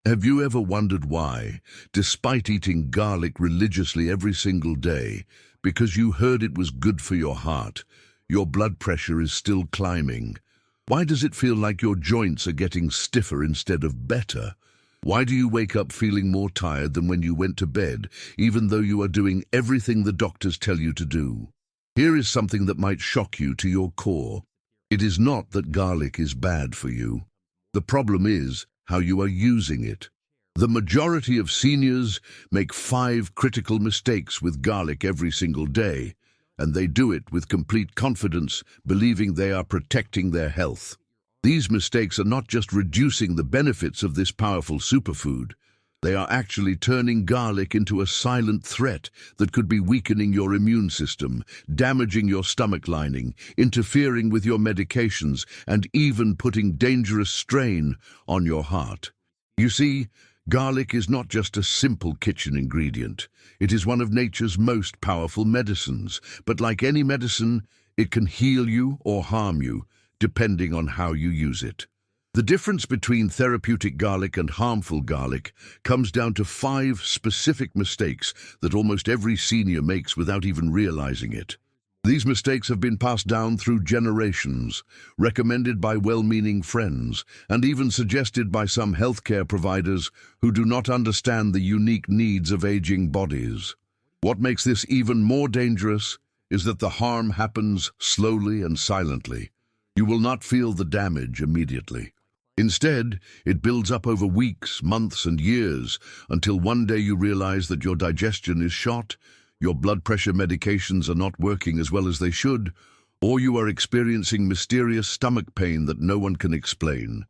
Have you ever wondered why, despite eating garlic religiously every single day, because you heard it was good for your heart, your blood pressure is still climbing? Why does it feel like your joints are getting stiffer instead of better? Why do you wake up feeling more tired than when you went to bed, even though you are doing everything the doctors tell you to do? Here is something that might shock you to your core. It is not that garlic is bad for you. The problem is how you are using it. The majority of seniors make 5 critical mistakes with garlic every single day, and they do it with complete confidence, believing they are protecting their health. These mistakes are not just reducing the benefits of this powerful superfood, they are actually turning garlic into a silent threat that could be weakening your immune system, damaging your stomach lining, interfering with your medications, and even putting dangerous strain on your heart. You see, garlic is not just a simple kitchen ingredient. It is one of nature's most powerful medicines, but like any medicine, it can heal you or harm you, depending on how you use it. The difference between therapeutic garlic and harmful garlic comes down to 5 specific mistakes that almost every senior makes without even realizing it. These mistakes have been passed down through generations, recommended by well-meaning friends, and even suggested by some healthcare providers who do not understand the unique needs of aging bodies. What makes this even more dangerous is that the harm happens slowly and silently. You will not feel the damage immediately. Instead, it builds up over weeks, months, and years until one day you realize that your digestion is shot, your blood pressure medications are not working as well as they should, or you are experiencing mysterious stomach pain that no one can explain.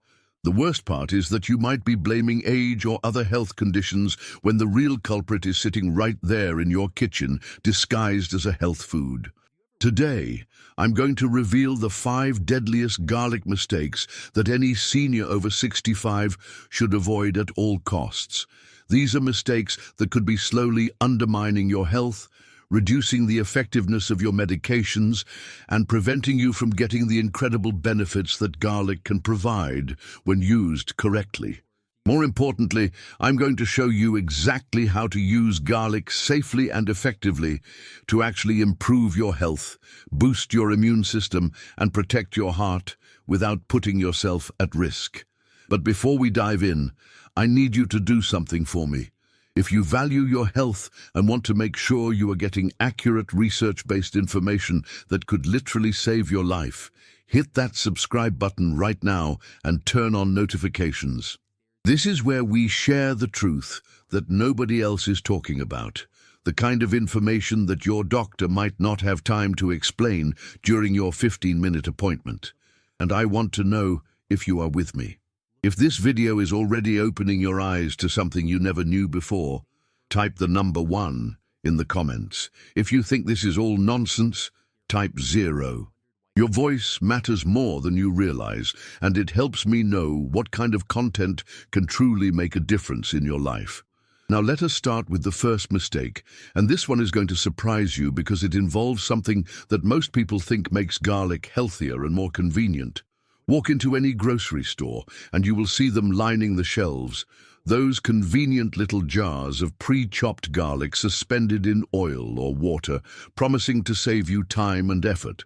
The worst part is that you might be blaming age or other health conditions when the real culprit is sitting right there in your kitchen, disguised as a health food. Today, I'm going to reveal the 5 deadliest garlic mistakes that any senior over 65 should avoid at all costs. These are mistakes that could be slowly undermining your health, reducing the effectiveness of your medications, and preventing you from getting the incredible benefits that garlic can provide when used correctly. More importantly, I'm going to show you exactly how to use garlic safely and effectively to actually improve your health, boost your immune system, and protect your heart without putting yourself at risk. But before we dive in, I need you to do something for me. If you value your health and want to make sure you are getting accurate research-based information that could literally save your life, hit that subscribe button right now and turn on notifications. This is where we share the truth that nobody else is talking about, the kind of information that your doctor might not have time to explain during your 15-minute appointment. And I want to know if you are with me. If this video is already opening your eyes to something you never knew before, type the number 1 in the comments. If you think this is all nonsense, type 0. Your voice matters more than you realize, and it helps me know what kind of content can truly make a difference in your life. Now let us start with the first mistake, and this one is going to surprise you because it involves something that most people think makes garlic healthier and more convenient. Walk into any grocery store and you will see them lining the shelves, those convenient little jars of pre-chopped garlic suspended in oil or water, promising to save you time and effort.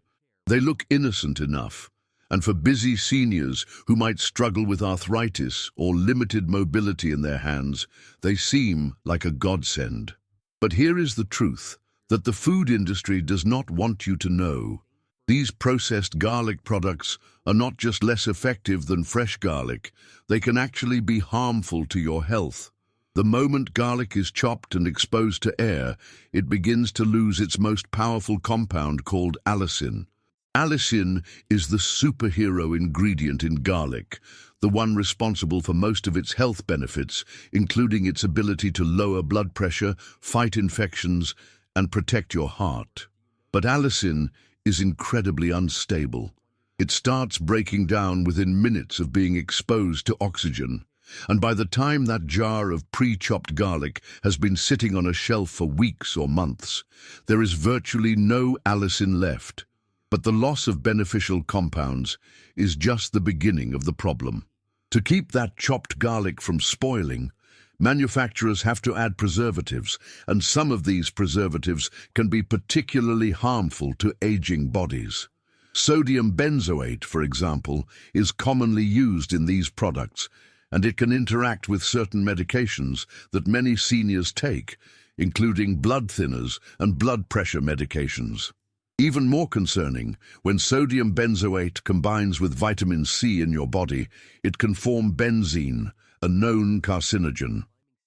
They look innocent enough, and for busy seniors who might struggle with arthritis or limited mobility in their hands, they seem like a godsend. But here is the truth that the food industry does not want you to know. These processed garlic products are not just less effective than fresh garlic, they can actually be harmful to your health. The moment garlic is chopped and exposed to air, it begins to lose its most powerful compound called allicin. Allicin is the superhero ingredient in garlic, the one responsible for most of its health benefits, including its ability to lower blood pressure, fight infections, and protect your heart. But allicin is incredibly unstable. It starts breaking down within minutes of being exposed to oxygen, and by the time that jar of pre-chopped garlic has been sitting on a shelf for weeks or months, there is virtually no allicin left. But the loss of beneficial compounds is just the beginning of the problem. To keep that chopped garlic from spoiling, manufacturers have to add preservatives, and some of these preservatives can be particularly harmful to aging bodies. Sodium benzoate, for example, is commonly used in these products, and it can interact with certain medications that many seniors take, including blood thinners and blood pressure medications. Even more concerning, when sodium benzoate combines with vitamin C in your body, it can form benzene, a known carcinogen.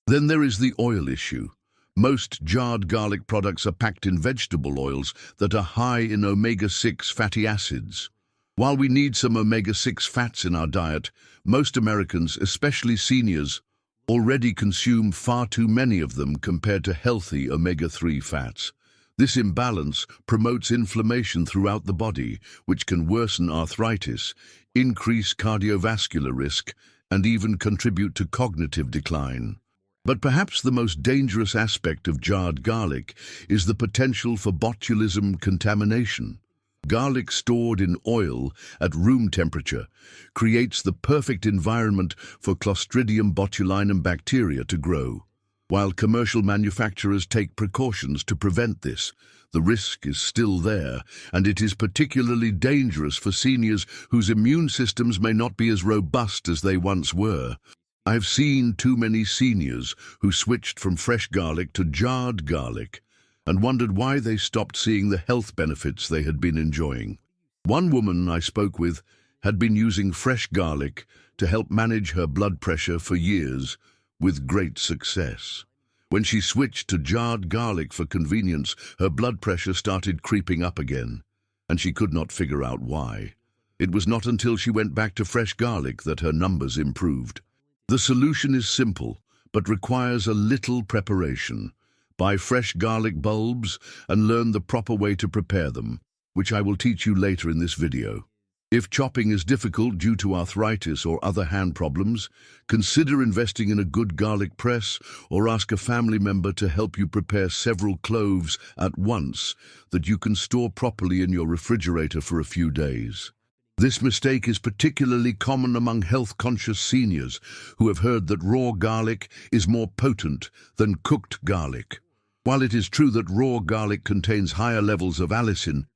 Then there is the oil issue. Most jarred garlic products are packed in vegetable oils that are high in omega-6 fatty acids. While we need some omega-6 fats in our diet, most Americans, especially seniors, already consume far too many of them compared to healthy omega-3 fats. This imbalance promotes inflammation throughout the body, which can worsen arthritis, increase cardiovascular risk, and even contribute to cognitive decline. But perhaps the most dangerous aspect of jarred garlic is the potential for botulism contamination. Garlic stored in oil at room temperature creates the perfect environment for Clostridium botulinum bacteria to grow. While commercial manufacturers take precautions to prevent this, the risk is still there, and it is particularly dangerous for seniors whose immune systems may not be as robust as they once were. I've seen too many seniors who switched from fresh garlic to jarred garlic and wondered why they stopped seeing the health benefits they had been enjoying. One woman I spoke with had been using fresh garlic to help manage her blood pressure for years, with great success. When she switched to jarred garlic for convenience, her blood pressure started creeping up again, and she could not figure out why. It was not until she went back to fresh garlic that her numbers improved. The solution is simple, but requires a little preparation. Buy fresh garlic bulbs and learn the proper way to prepare them, which I will teach you later in this video. If chopping is difficult due to arthritis or other hand problems, consider investing in a good garlic press or ask a family member to help you prepare several cloves at once that you can store properly in your refrigerator for a few days. This mistake is particularly common among health-conscious seniors who have heard that raw garlic is more potent than cooked garlic. While it is true that raw garlic contains higher levels of allicin,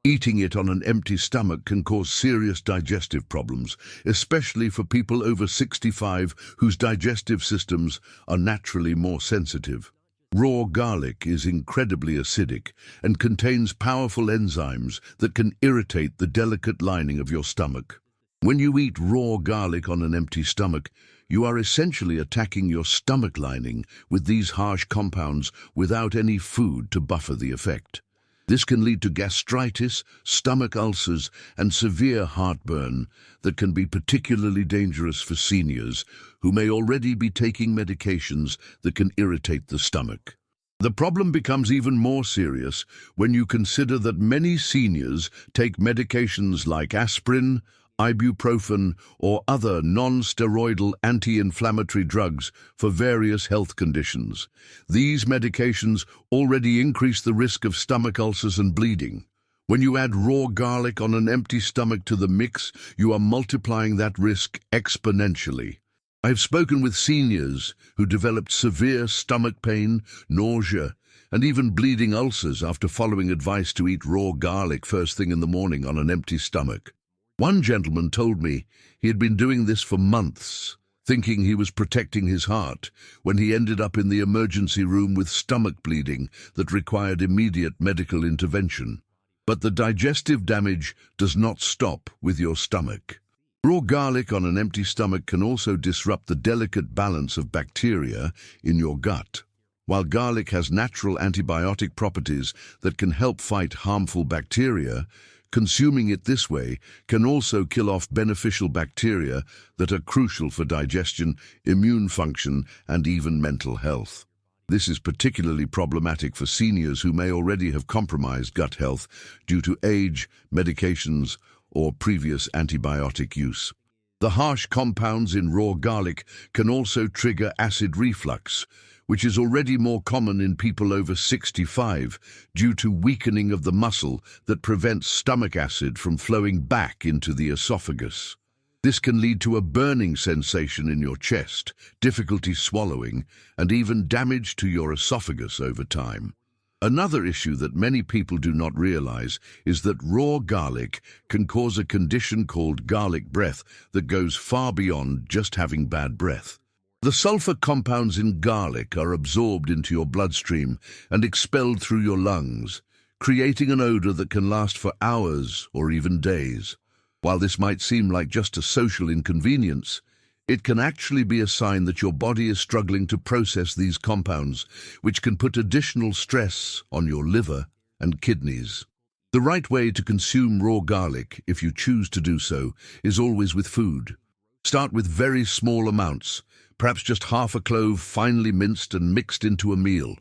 eating it on an empty stomach can cause serious digestive problems, especially for people over 65 whose digestive systems are naturally more sensitive. Raw garlic is incredibly acidic and contains powerful enzymes that can irritate the delicate lining of your stomach. When you eat raw garlic on an empty stomach, you are essentially attacking your stomach lining with these harsh compounds without any food to buffer the effect. This can lead to gastritis, stomach ulcers, and severe heartburn that can be particularly dangerous for seniors who may already be taking medications that can irritate the stomach. The problem becomes even more serious when you consider that many seniors take medications like aspirin, ibuprofen, or other non-steroidal anti-inflammatory drugs for various health conditions. These medications already increase the risk of stomach ulcers and bleeding. When you add raw garlic on an empty stomach to the mix, you are multiplying that risk exponentially. I have spoken with seniors who developed severe stomach pain, nausea, and even bleeding ulcers after following advice to eat raw garlic first thing in the morning on an empty stomach. One gentleman told me he had been doing this for months, thinking he was protecting his heart, when he ended up in the emergency room with stomach bleeding that required immediate medical intervention. But the digestive damage does not stop with your stomach. Raw garlic on an empty stomach can also disrupt the delicate balance of bacteria in your gut. While garlic has natural antibiotic properties that can help fight harmful bacteria, consuming it this way can also kill off beneficial bacteria that are crucial for digestion, immune function, and even mental health. This is particularly problematic for seniors who may already have compromised gut health due to age, medications, or previous antibiotic use. The harsh compounds in raw garlic can also trigger acid reflux, which is already more common in people over 65 due to weakening of the muscle that prevents stomach acid from flowing back into the esophagus. This can lead to a burning sensation in your chest, difficulty swallowing, and even damage to your esophagus over time. Another issue that many people do not realize is that raw garlic can cause a condition called garlic breath that goes far beyond just having bad breath. The sulfur compounds in garlic are absorbed into your bloodstream and expelled through your lungs, creating an odor that can last for hours or even days. While this might seem like just a social inconvenience, it can actually be a sign that your body is struggling to process these compounds, which can put additional stress on your liver and kidneys. The right way to consume raw garlic, if you choose to do so, is always with food. Start with very small amounts, perhaps just half a clove finely minced and mixed into a meal.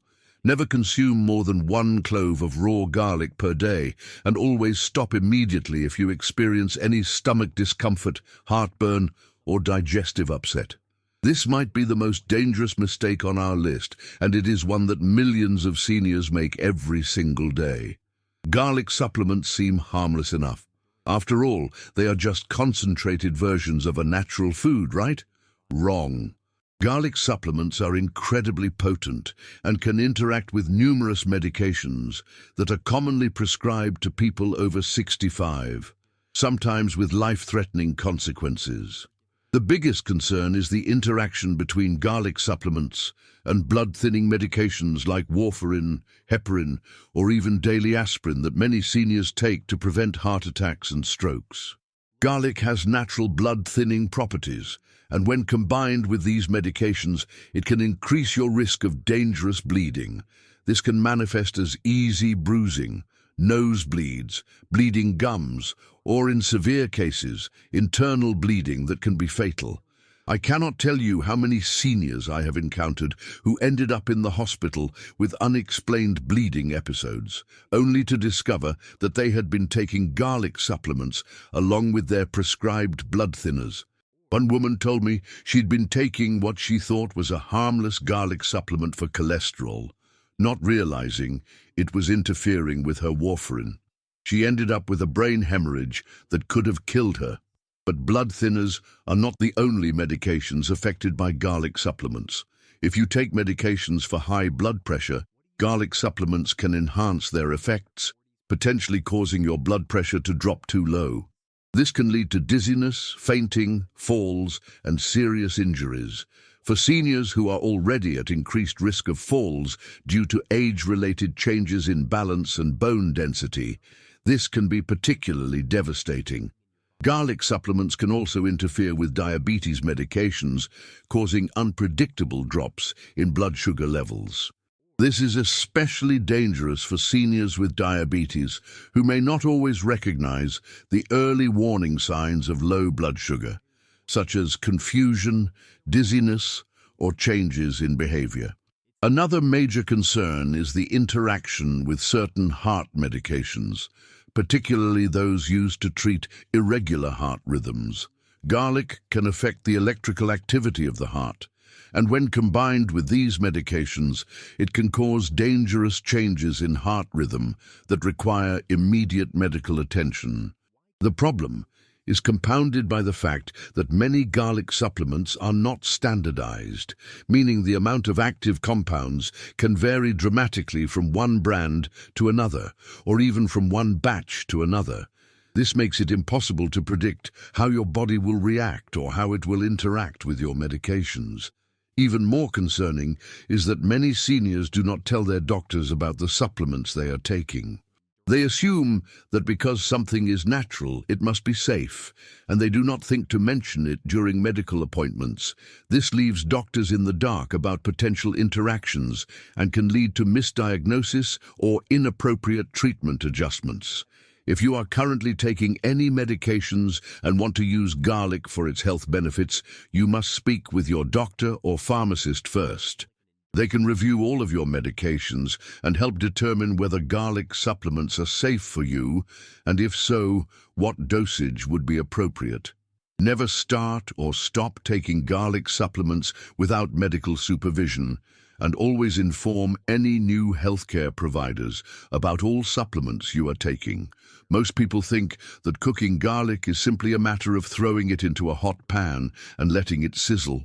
Never consume more than 1 clove of raw garlic per day, and always stop immediately if you experience any stomach discomfort, heartburn, or digestive upset. This might be the most dangerous mistake on our list, and it is one that millions of seniors make every single day. Garlic supplements seem harmless enough. After all, they are just concentrated versions of a natural food, right? Wrong. Garlic supplements are incredibly potent and can interact with numerous medications that are commonly prescribed to people over 65, sometimes with life-threatening consequences. The biggest concern is the interaction between garlic supplements and blood-thinning medications like warfarin, heparin, or even daily aspirin that many seniors take to prevent heart attacks and strokes. Garlic has natural blood-thinning properties, and when combined with these medications, it can increase your risk of dangerous bleeding. This can manifest as easy bruising, nosebleeds, bleeding gums, or in severe cases, internal bleeding that can be fatal. I cannot tell you how many seniors I have encountered who ended up in the hospital with unexplained bleeding episodes, only to discover that they had been taking garlic supplements along with their prescribed blood thinners. One woman told me she'd been taking what she thought was a harmless garlic supplement for cholesterol, not realizing it was interfering with her warfarin. She ended up with a brain hemorrhage that could have killed her. But blood thinners are not the only medications affected by garlic supplements. If you take medications for high blood pressure, garlic supplements can enhance their effects, potentially causing your blood pressure to drop too low. This can lead to dizziness, fainting, falls, and serious injuries. For seniors who are already at increased risk of falls due to age-related changes in balance and bone density, this can be particularly devastating. Garlic supplements can also interfere with diabetes medications, causing unpredictable drops in blood sugar levels. This is especially dangerous for seniors with diabetes who may not always recognize the early warning signs of low blood sugar, such as confusion, dizziness, or changes in behavior. Another major concern is the interaction with certain heart medications, particularly those used to treat irregular heart rhythms. Garlic can affect the electrical activity of the heart, and when combined with these medications, it can cause dangerous changes in heart rhythm that require immediate medical attention. The problem is compounded by the fact that many garlic supplements are not standardized, meaning the amount of active compounds can vary dramatically from one brand to another, or even from one batch to another. This makes it impossible to predict how your body will react or how it will interact with your medications. Even more concerning is that many seniors do not tell their doctors about the supplements they are taking. They assume that because something is natural, it must be safe, and they do not think to mention it during medical appointments. This leaves doctors in the dark about potential interactions and can lead to misdiagnosis or inappropriate treatment adjustments. If you are currently taking any medications and want to use garlic for its health benefits, you must speak with your doctor or pharmacist first. They can review all of your medications and help determine whether garlic supplements are safe for you, and if so, what dosage would be appropriate. Never start or stop taking garlic supplements without medical supervision, and always inform any new healthcare providers about all supplements you are taking. Most people think that cooking garlic is simply a matter of throwing it into a hot pan and letting it sizzle.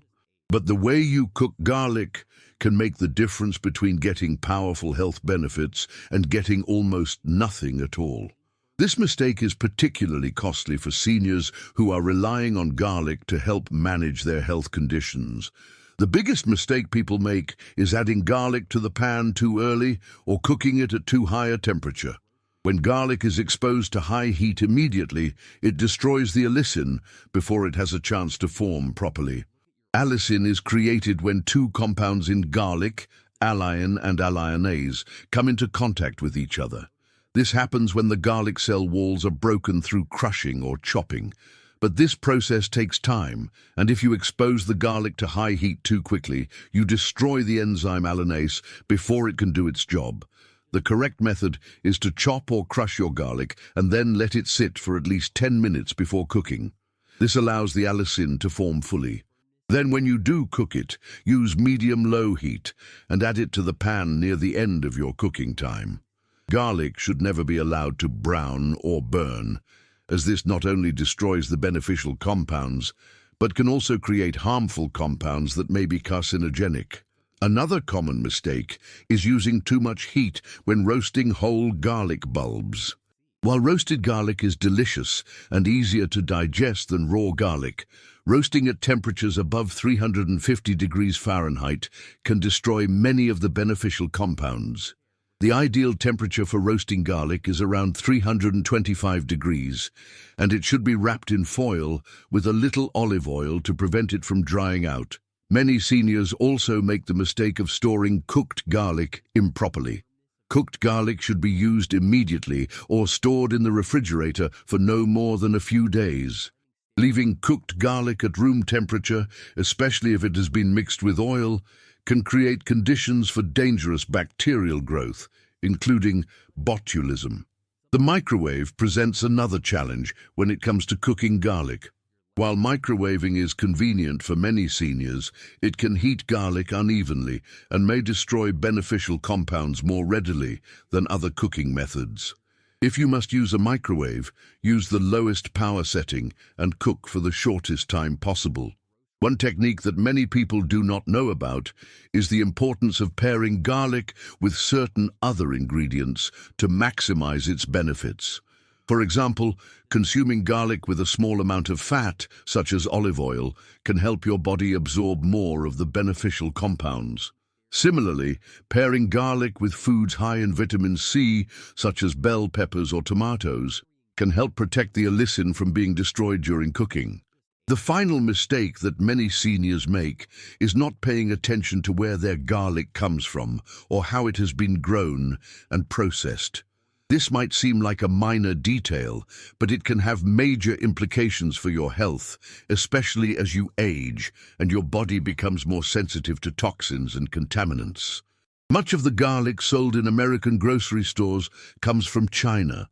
But the way you cook garlic can make the difference between getting powerful health benefits and getting almost nothing at all. This mistake is particularly costly for seniors who are relying on garlic to help manage their health conditions. The biggest mistake people make is adding garlic to the pan too early or cooking it at too high a temperature. When garlic is exposed to high heat immediately, it destroys the allicin before it has a chance to form properly. Allicin is created when two compounds in garlic, alliin and alliinase, come into contact with each other. This happens when the garlic cell walls are broken through crushing or chopping. But this process takes time, and if you expose the garlic to high heat too quickly, you destroy the enzyme allinase before it can do its job. The correct method is to chop or crush your garlic and then let it sit for at least 10 minutes before cooking. This allows the allicin to form fully. Then when you do cook it, use medium-low heat and add it to the pan near the end of your cooking time. Garlic should never be allowed to brown or burn, as this not only destroys the beneficial compounds, but can also create harmful compounds that may be carcinogenic. Another common mistake is using too much heat when roasting whole garlic bulbs. While roasted garlic is delicious and easier to digest than raw garlic, roasting at temperatures above 350 degrees Fahrenheit can destroy many of the beneficial compounds. The ideal temperature for roasting garlic is around 325 degrees, and it should be wrapped in foil with a little olive oil to prevent it from drying out. Many seniors also make the mistake of storing cooked garlic improperly. Cooked garlic should be used immediately or stored in the refrigerator for no more than a few days. Leaving cooked garlic at room temperature, especially if it has been mixed with oil, can create conditions for dangerous bacterial growth, including botulism. The microwave presents another challenge when it comes to cooking garlic. While microwaving is convenient for many seniors, it can heat garlic unevenly and may destroy beneficial compounds more readily than other cooking methods. If you must use a microwave, use the lowest power setting and cook for the shortest time possible. One technique that many people do not know about is the importance of pairing garlic with certain other ingredients to maximize its benefits. For example, consuming garlic with a small amount of fat, such as olive oil, can help your body absorb more of the beneficial compounds. Similarly, pairing garlic with foods high in vitamin C, such as bell peppers or tomatoes, can help protect the allicin from being destroyed during cooking. The final mistake that many seniors make is not paying attention to where their garlic comes from or how it has been grown and processed. This might seem like a minor detail, but it can have major implications for your health, especially as you age and your body becomes more sensitive to toxins and contaminants. Much of the garlic sold in American grocery stores comes from China,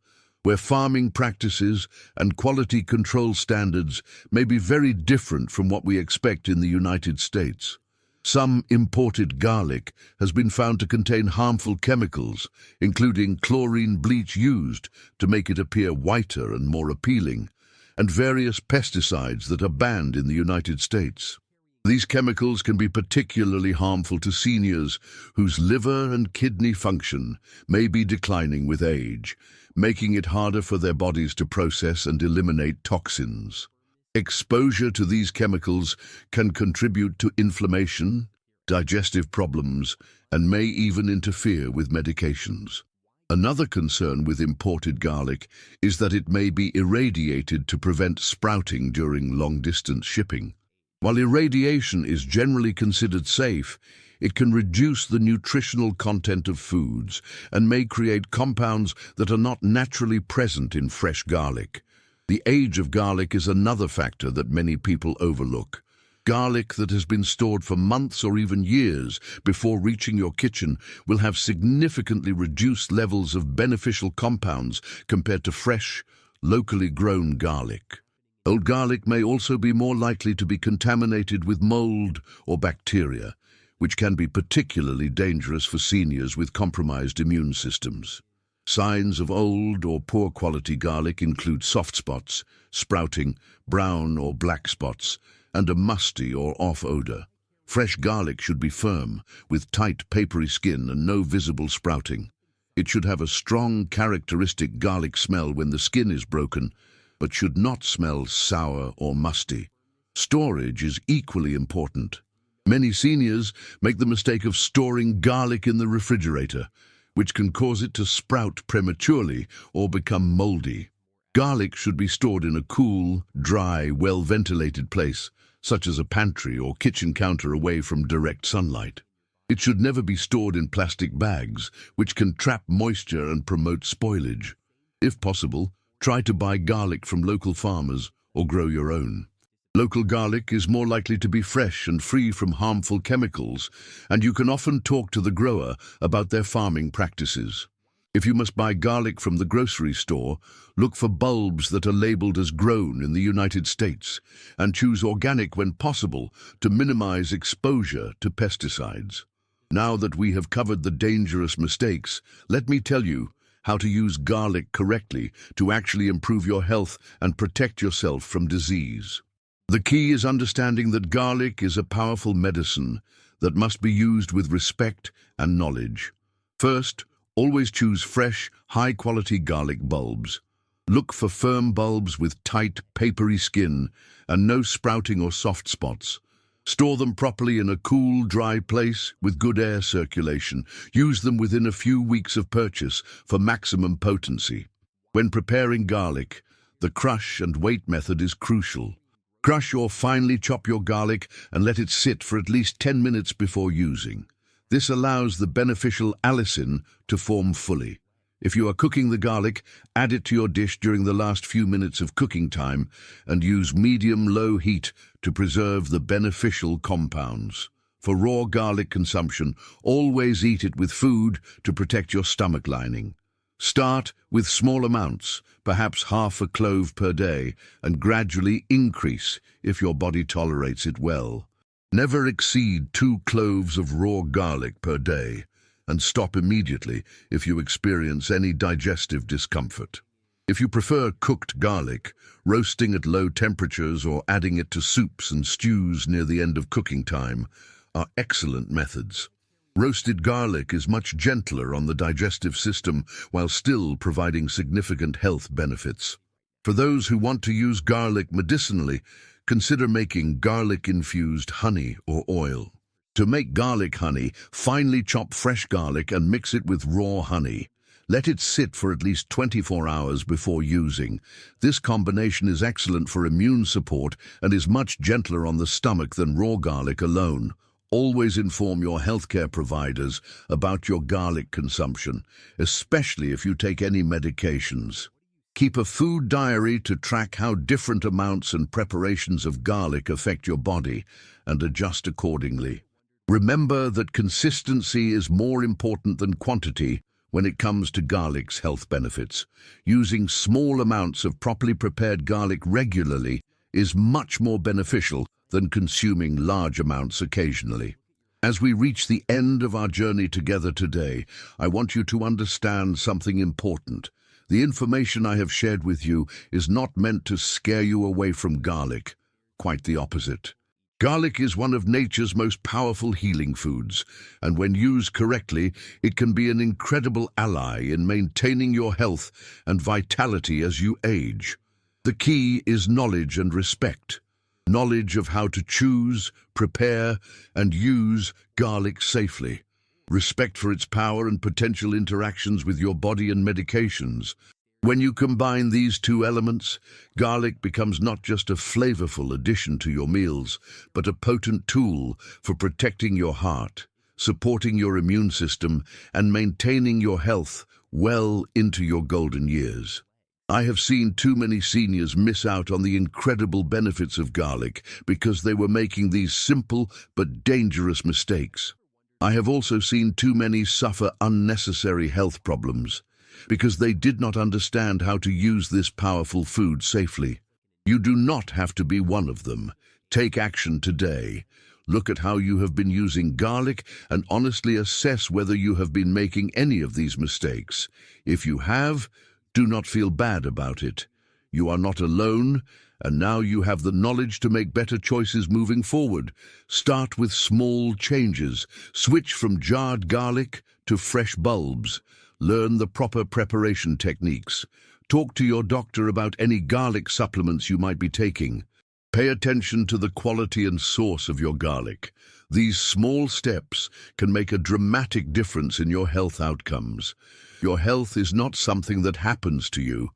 where farming practices and quality control standards may be very different from what we expect in the United States. Some imported garlic has been found to contain harmful chemicals, including chlorine bleach used to make it appear whiter and more appealing, and various pesticides that are banned in the United States. These chemicals can be particularly harmful to seniors whose liver and kidney function may be declining with age, making it harder for their bodies to process and eliminate toxins. Exposure to these chemicals can contribute to inflammation, digestive problems, and may even interfere with medications. Another concern with imported garlic is that it may be irradiated to prevent sprouting during long-distance shipping. While irradiation is generally considered safe, it can reduce the nutritional content of foods and may create compounds that are not naturally present in fresh garlic. The age of garlic is another factor that many people overlook. Garlic that has been stored for months or even years before reaching your kitchen will have significantly reduced levels of beneficial compounds compared to fresh, locally grown garlic. Old garlic may also be more likely to be contaminated with mold or bacteria, which can be particularly dangerous for seniors with compromised immune systems. Signs of old or poor quality garlic include soft spots, sprouting, brown or black spots, and a musty or off odor. Fresh garlic should be firm, with tight, papery skin and no visible sprouting. It should have a strong, characteristic garlic smell when the skin is broken, but should not smell sour or musty. Storage is equally important. Many seniors make the mistake of storing garlic in the refrigerator, which can cause it to sprout prematurely or become moldy. Garlic should be stored in a cool, dry, well-ventilated place, such as a pantry or kitchen counter away from direct sunlight. It should never be stored in plastic bags, which can trap moisture and promote spoilage. If possible, try to buy garlic from local farmers or grow your own. Local garlic is more likely to be fresh and free from harmful chemicals, and you can often talk to the grower about their farming practices. If you must buy garlic from the grocery store, look for bulbs that are labeled as grown in the United States, and choose organic when possible to minimize exposure to pesticides. Now that we have covered the dangerous mistakes, let me tell you how to use garlic correctly to actually improve your health and protect yourself from disease. The key is understanding that garlic is a powerful medicine that must be used with respect and knowledge. First, always choose fresh, high-quality garlic bulbs. Look for firm bulbs with tight, papery skin and no sprouting or soft spots. Store them properly in a cool, dry place with good air circulation. Use them within a few weeks of purchase for maximum potency. When preparing garlic, the crush and wait method is crucial. Crush or finely chop your garlic and let it sit for at least 10 minutes before using. This allows the beneficial allicin to form fully. If you are cooking the garlic, add it to your dish during the last few minutes of cooking time and use medium-low heat to preserve the beneficial compounds. For raw garlic consumption, always eat it with food to protect your stomach lining. Start with small amounts, perhaps half a clove per day, and gradually increase if your body tolerates it well. Never exceed 2 cloves of raw garlic per day, and stop immediately if you experience any digestive discomfort. If you prefer cooked garlic, roasting at low temperatures or adding it to soups and stews near the end of cooking time are excellent methods. Roasted garlic is much gentler on the digestive system while still providing significant health benefits. For those who want to use garlic medicinally, consider making garlic-infused honey or oil. To make garlic honey, finely chop fresh garlic and mix it with raw honey. Let it sit for at least 24 hours before using. This combination is excellent for immune support and is much gentler on the stomach than raw garlic alone. Always inform your healthcare providers about your garlic consumption, especially if you take any medications. Keep a food diary to track how different amounts and preparations of garlic affect your body and adjust accordingly. Remember that consistency is more important than quantity when it comes to garlic's health benefits. Using small amounts of properly prepared garlic regularly is much more beneficial than consuming large amounts occasionally. As we reach the end of our journey together today, I want you to understand something important. The information I have shared with you is not meant to scare you away from garlic. Quite the opposite. Garlic is one of nature's most powerful healing foods, and when used correctly, it can be an incredible ally in maintaining your health and vitality as you age. The key is knowledge and respect. Knowledge of how to choose, prepare, and use garlic safely. Respect for its power and potential interactions with your body and medications. When you combine these two elements, garlic becomes not just a flavorful addition to your meals, but a potent tool for protecting your heart, supporting your immune system, and maintaining your health well into your golden years. I have seen too many seniors miss out on the incredible benefits of garlic because they were making these simple but dangerous mistakes. I have also seen too many suffer unnecessary health problems because they did not understand how to use this powerful food safely. You do not have to be one of them. Take action today. Look at how you have been using garlic and honestly assess whether you have been making any of these mistakes. If you have, do not feel bad about it. You are not alone, and now you have the knowledge to make better choices moving forward. Start with small changes. Switch from jarred garlic to fresh bulbs. Learn the proper preparation techniques. Talk to your doctor about any garlic supplements you might be taking. Pay attention to the quality and source of your garlic. These small steps can make a dramatic difference in your health outcomes. Your health is not something that happens to you.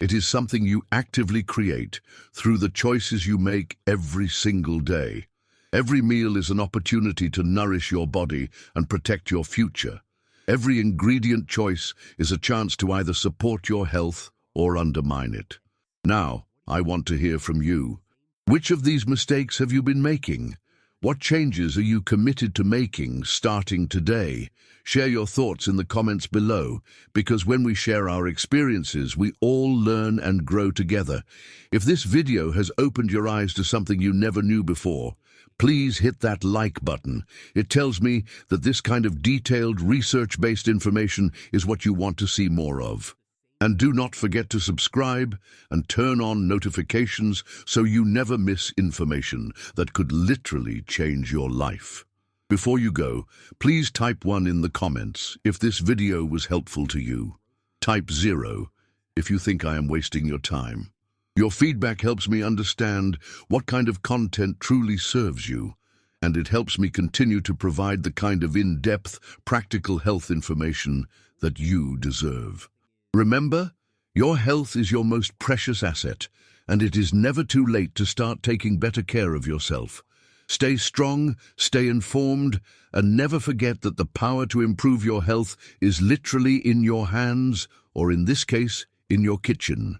It is something you actively create through the choices you make every single day. Every meal is an opportunity to nourish your body and protect your future. Every ingredient choice is a chance to either support your health or undermine it. Now, I want to hear from you. Which of these mistakes have you been making? What changes are you committed to making starting today? Share your thoughts in the comments below, because when we share our experiences, we all learn and grow together. If this video has opened your eyes to something you never knew before, please hit that like button. It tells me that this kind of detailed, research-based information is what you want to see more of. And do not forget to subscribe and turn on notifications so you never miss information that could literally change your life. Before you go, please type 1 in the comments if this video was helpful to you. Type 0 if you think I am wasting your time. Your feedback helps me understand what kind of content truly serves you, and it helps me continue to provide the kind of in-depth, practical health information that you deserve. Remember, your health is your most precious asset, and it is never too late to start taking better care of yourself. Stay strong, stay informed, and never forget that the power to improve your health is literally in your hands, or in this case, in your kitchen.